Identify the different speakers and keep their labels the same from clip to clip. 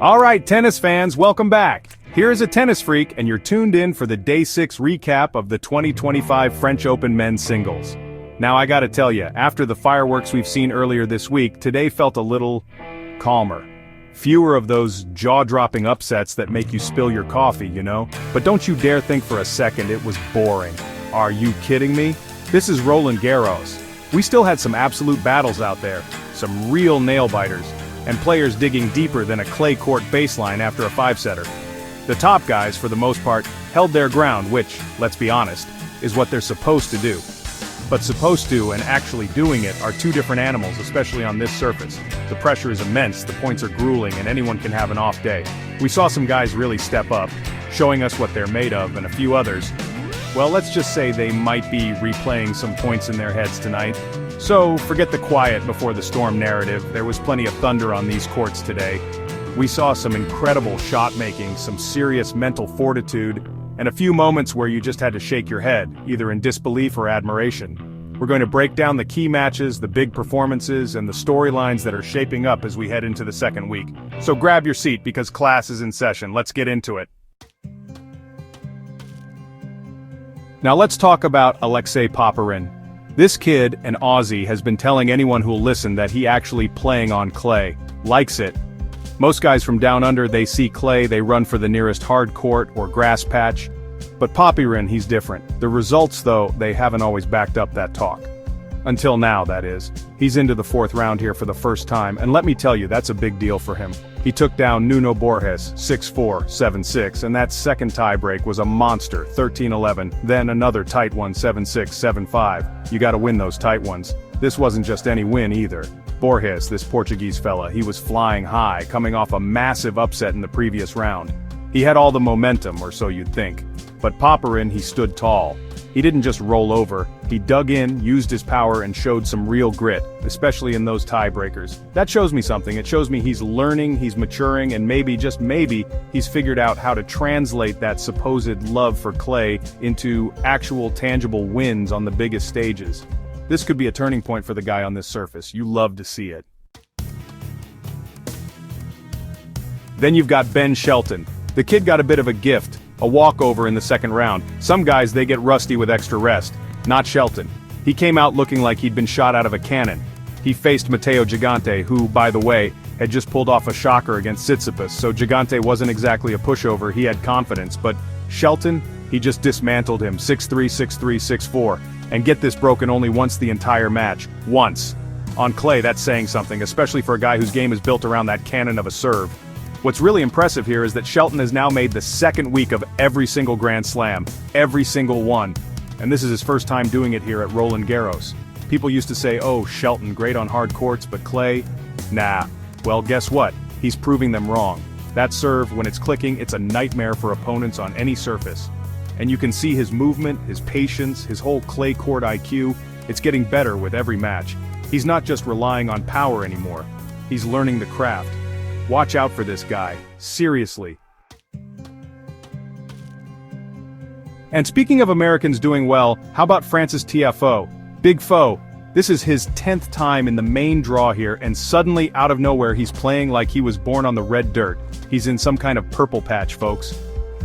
Speaker 1: Alright tennis fans, welcome back. Here is a tennis freak and you're tuned in for the Day 6 recap of the 2025 French Open men's singles. Now I gotta tell you, after the fireworks we've seen earlier this week, today felt a little calmer. Fewer of those jaw-dropping upsets that make you spill your coffee, you know? But don't you dare think for a second it was boring. Are you kidding me? This is Roland Garros. We still had some absolute battles out there, some real nail-biters, and players digging deeper than a clay court baseline after a five-setter. The top guys, for the most part, held their ground, which, let's be honest, is what they're supposed to do. But supposed to and actually doing it are two different animals, especially on this surface. The pressure is immense, the points are grueling, and anyone can have an off day. We saw some guys really step up, showing us what they're made of, and a few others, well, let's just say they might be replaying some points in their heads tonight. So, forget the quiet before the storm narrative, there was plenty of thunder on these courts today. We saw some incredible shot-making, some serious mental fortitude, and a few moments where you just had to shake your head, either in disbelief or admiration. We're going to break down the key matches, the big performances, and the storylines that are shaping up as we head into the second week. So grab your seat because class is in session, let's get into it. Now let's talk about Alexei Popyrin. This kid, an Aussie, has been telling anyone who'll listen that he actually playing on clay, likes it. Most guys from down under, they see clay, they run for the nearest hard court or grass patch. But Popyrin, he's different. The results, though, they haven't always backed up that talk. Until now, that is. He's into the fourth round here for the first time, and let me tell you, that's a big deal for him. He took down Nuno Borges, 6-4, 7-6, and that second tiebreak was a monster, 13-11, then another tight one, 7-6, 7-5. You gotta win those tight ones. This wasn't just any win either. Borges, this Portuguese fella, he was flying high, coming off a massive upset in the previous round. He had all the momentum, or so you'd think. But Popyrin, he stood tall. He didn't just roll over, he dug in, used his power, and showed some real grit, especially in those tiebreakers. That shows me something. It shows me he's learning, he's maturing, and maybe, just maybe, he's figured out how to translate that supposed love for clay into actual tangible wins on the biggest stages. This could be a turning point for the guy on this surface. You love to see it. Then you've got Ben Shelton. The kid got a bit of a gift. A walkover in the second round. Some guys, they get rusty with extra rest. Not Shelton. He came out looking like he'd been shot out of a cannon. He faced Matteo Gigante, who, by the way, had just pulled off a shocker against Tsitsipas, so Gigante wasn't exactly a pushover, he had confidence, but Shelton, he just dismantled him, 6-3, 6-3, 6-4, and get this, broken only once the entire match. Once. On clay, that's saying something, especially for a guy whose game is built around that cannon of a serve. What's really impressive here is that Shelton has now made the second week of every single Grand Slam, every single one. And this is his first time doing it here at Roland Garros. People used to say, oh, Shelton, great on hard courts, but clay? Nah. Well, guess what? He's proving them wrong. That serve, when it's clicking, it's a nightmare for opponents on any surface. And you can see his movement, his patience, his whole clay court IQ, it's getting better with every match. He's not just relying on power anymore. He's learning the craft. Watch out for this guy, seriously. And speaking of Americans doing well, how about France's Tiafoe? Big Foe. This is his 10th time in the main draw here, and suddenly, out of nowhere, he's playing like he was born on the red dirt. He's in some kind of purple patch, folks.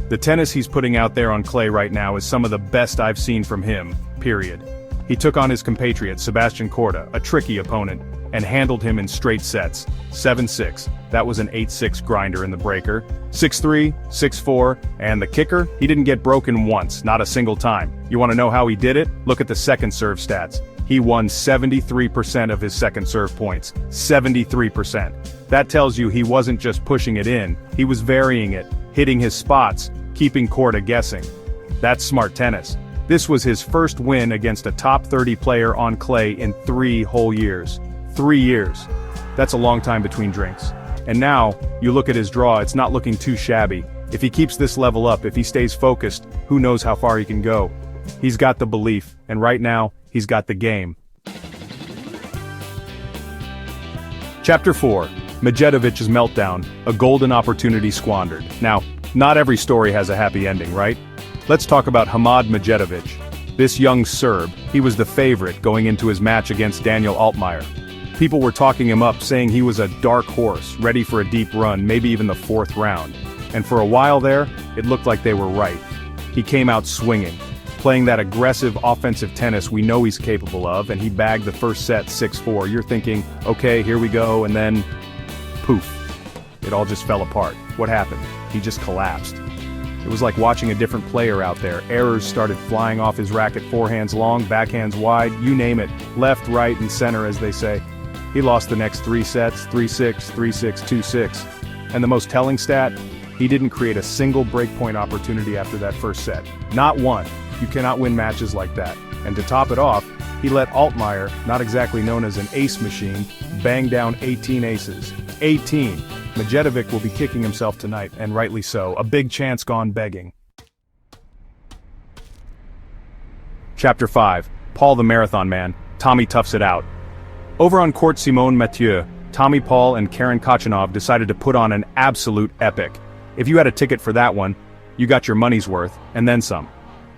Speaker 1: The tennis he's putting out there on clay right now is some of the best I've seen from him, period. He took on his compatriot, Sebastian Korda, a tricky opponent, and handled him in straight sets. 7-6, that was an 8-6 grinder in the breaker. 6-3, 6-4, and the kicker, he didn't get broken once, not a single time. You want to know how he did it? Look at the second serve stats. He won 73% of his second serve points. 73%. That tells you he wasn't just pushing it in, he was varying it, hitting his spots, keeping Korda guessing. That's smart tennis. This was his first win against a top 30 player on clay in 3 whole years. 3 years. That's a long time between drinks. And now, you look at his draw, it's not looking too shabby. If he keeps this level up, if he stays focused, who knows how far he can go. He's got the belief, and right now, he's got the game. Chapter 4. Majovics Meltdown, a golden opportunity squandered. Now, not every story has a happy ending, right? Let's talk about Hamad Majovic. This young Serb, he was the favorite going into his match against Daniel Altmire. People were talking him up, saying he was a dark horse, ready for a deep run, maybe even the 4th round. And for a while there, it looked like they were right. He came out swinging, playing that aggressive offensive tennis we know he's capable of, and he bagged the first set 6-4. You're thinking, okay, here we go, and then, poof. It all just fell apart. What happened? He just collapsed. It was like watching a different player out there. Errors started flying off his racket, forehands long, backhands wide, you name it, left, right, and center, as they say. He lost the next 3 sets, 3-6, 3-6, 2-6. And the most telling stat? He didn't create a single breakpoint opportunity after that first set. Not one. You cannot win matches like that. And to top it off, he let Altmire, not exactly known as an ace machine, bang down 18 aces. 18! Majovic will be kicking himself tonight, and rightly so. A big chance gone begging. Chapter 5. Paul the Marathon Man. Tommy toughs it out. Over on court Simone Mathieu, Tommy Paul and Karen Khachanov decided to put on an absolute epic. If you had a ticket for that one, you got your money's worth, and then some.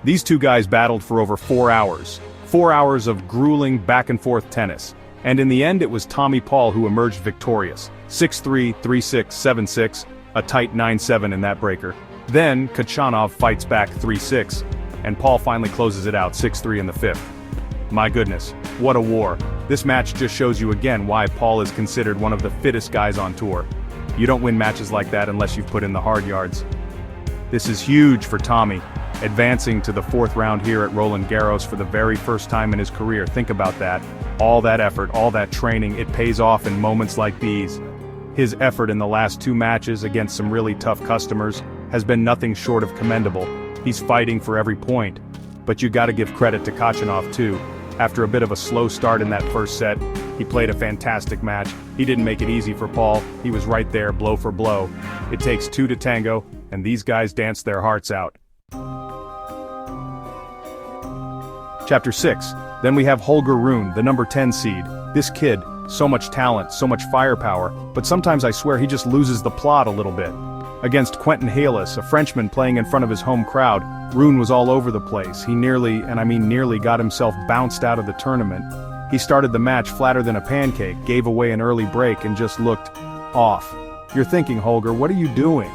Speaker 1: These two guys battled for over 4 hours. 4 hours of grueling back-and-forth tennis. And in the end it was Tommy Paul who emerged victorious. 6-3, 3-6, 7-6, a tight 9-7 in that breaker. Then Khachanov fights back 3-6, and Paul finally closes it out 6-3 in the 5th. My goodness, what a war. This match just shows you again why Paul is considered one of the fittest guys on tour. You don't win matches like that unless you've put in the hard yards. This is huge for Tommy, advancing to the 4th round here at Roland Garros for the very first time in his career. Think about that. All that effort, all that training, it pays off in moments like these. His effort in the last 2 matches against some really tough customers has been nothing short of commendable. He's fighting for every point. But you gotta give credit to Khachanov too. After a bit of a slow start in that first set, he played a fantastic match. He didn't make it easy for Paul. He was right there, blow for blow. It takes 2 to tango, and these guys danced their hearts out. Chapter 6. Then we have Holger Rune, the number 10 seed. This kid, so much talent, so much firepower, but sometimes I swear he just loses the plot a little bit. Against Quentin Halys, a Frenchman playing in front of his home crowd, Rune was all over the place. He nearly, and I mean nearly, got himself bounced out of the tournament. He started the match flatter than a pancake, gave away an early break, and just looked off. You're thinking, Holger, what are you doing?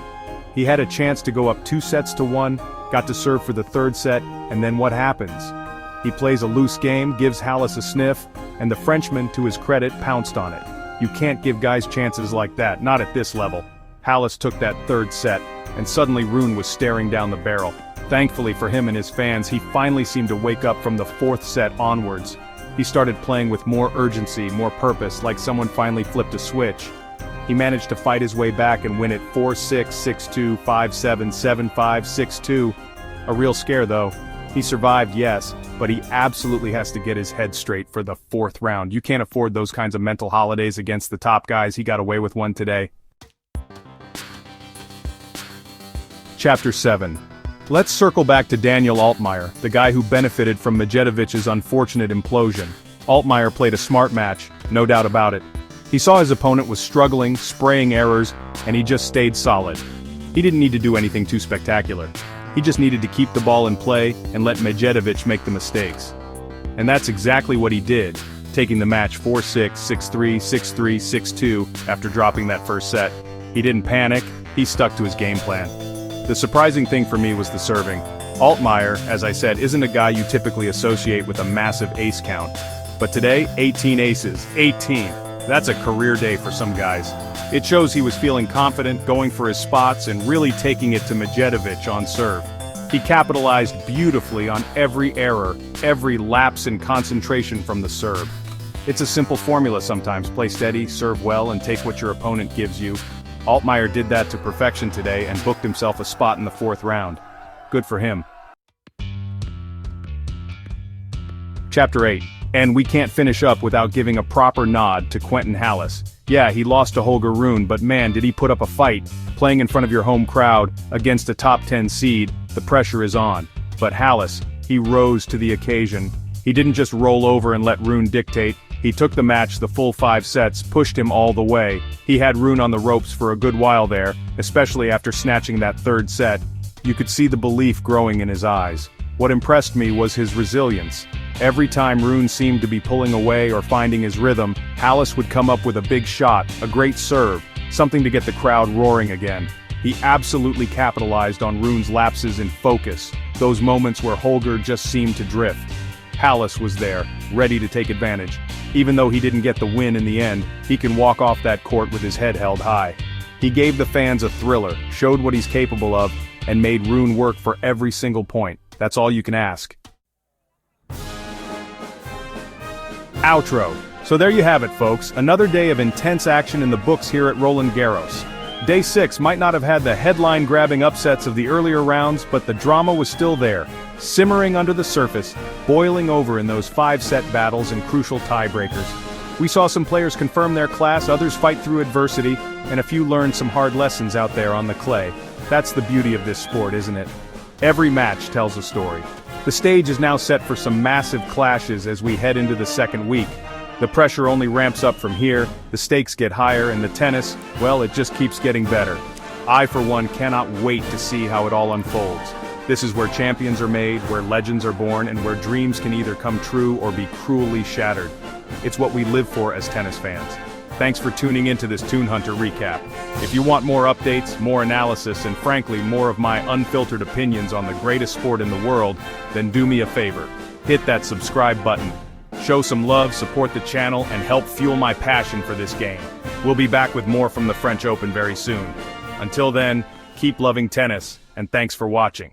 Speaker 1: He had a chance to go up 2-1, got to serve for the 3rd set, and then what happens? He plays a loose game, gives Halys a sniff, and the Frenchman, to his credit, pounced on it. You can't give guys chances like that, not at this level. Halys took that 3rd set, and suddenly Rune was staring down the barrel. Thankfully for him and his fans, he finally seemed to wake up from the 4th set onwards. He started playing with more urgency, more purpose, like someone finally flipped a switch. He managed to fight his way back and win it 4-6, 6-2, 5-7, 7-5, 6-2. A real scare though. He survived, yes, but he absolutely has to get his head straight for the 4th round. You can't afford those kinds of mental holidays against the top guys. He got away with one today. Chapter 7. Let's circle back to Daniel Altmire, the guy who benefited from Majovic's unfortunate implosion. Altmire played a smart match, no doubt about it. He saw his opponent was struggling, spraying errors, and he just stayed solid. He didn't need to do anything too spectacular. He just needed to keep the ball in play and let Majovic make the mistakes. And that's exactly what he did, taking the match 4-6, 6-3, 6-3, 6-2 after dropping that first set. He didn't panic, he stuck to his game plan. The surprising thing for me was the serving. Altmire, as I said, isn't a guy you typically associate with a massive ace count. But today, 18 aces. 18. That's a career day for some guys. It shows he was feeling confident, going for his spots, and really taking it to Majovic on serve. He capitalized beautifully on every error, every lapse in concentration from the serve. It's a simple formula sometimes: play steady, serve well, and take what your opponent gives you. Altmire did that to perfection today and booked himself a spot in the 4th round. Good for him. Chapter 8. And we can't finish up without giving a proper nod to Quentin Halys. Yeah, he lost to Holger Rune, but man, did he put up a fight. Playing in front of your home crowd, against a top 10 seed, the pressure is on. But Halys, he rose to the occasion. He didn't just roll over and let Rune dictate. He took the match the full 5 sets, pushed him all the way. He had Rune on the ropes for a good while there, especially after snatching that 3rd set. You could see the belief growing in his eyes. What impressed me was his resilience. Every time Rune seemed to be pulling away or finding his rhythm, Halys would come up with a big shot, a great serve, something to get the crowd roaring again. He absolutely capitalized on Rune's lapses in focus, those moments where Holger just seemed to drift. Halys was there, ready to take advantage. Even though he didn't get the win in the end, he can walk off that court with his head held high. He gave the fans a thriller, showed what he's capable of, and made Rune work for every single point. That's all you can ask. Outro. So there you have it, folks, another day of intense action in the books here at Roland Garros. Day 6 might not have had the headline-grabbing upsets of the earlier rounds, but the drama was still there, simmering under the surface, boiling over in those 5-set battles and crucial tiebreakers. We saw some players confirm their class, others fight through adversity, and a few learned some hard lessons out there on the clay. That's the beauty of this sport, isn't it? Every match tells a story. The stage is now set for some massive clashes as we head into the second week. The pressure only ramps up from here, the stakes get higher, and the tennis, well, it just keeps getting better. I, for one, cannot wait to see how it all unfolds. This is where champions are made, where legends are born, and where dreams can either come true or be cruelly shattered. It's what we live for as tennis fans. Thanks for tuning into this Toon Hunter recap. If you want more updates, more analysis, and frankly, more of my unfiltered opinions on the greatest sport in the world, then do me a favor. Hit that subscribe button. Show some love, support the channel, and help fuel my passion for this game. We'll be back with more from the French Open very soon. Until then, keep loving tennis, and thanks for watching.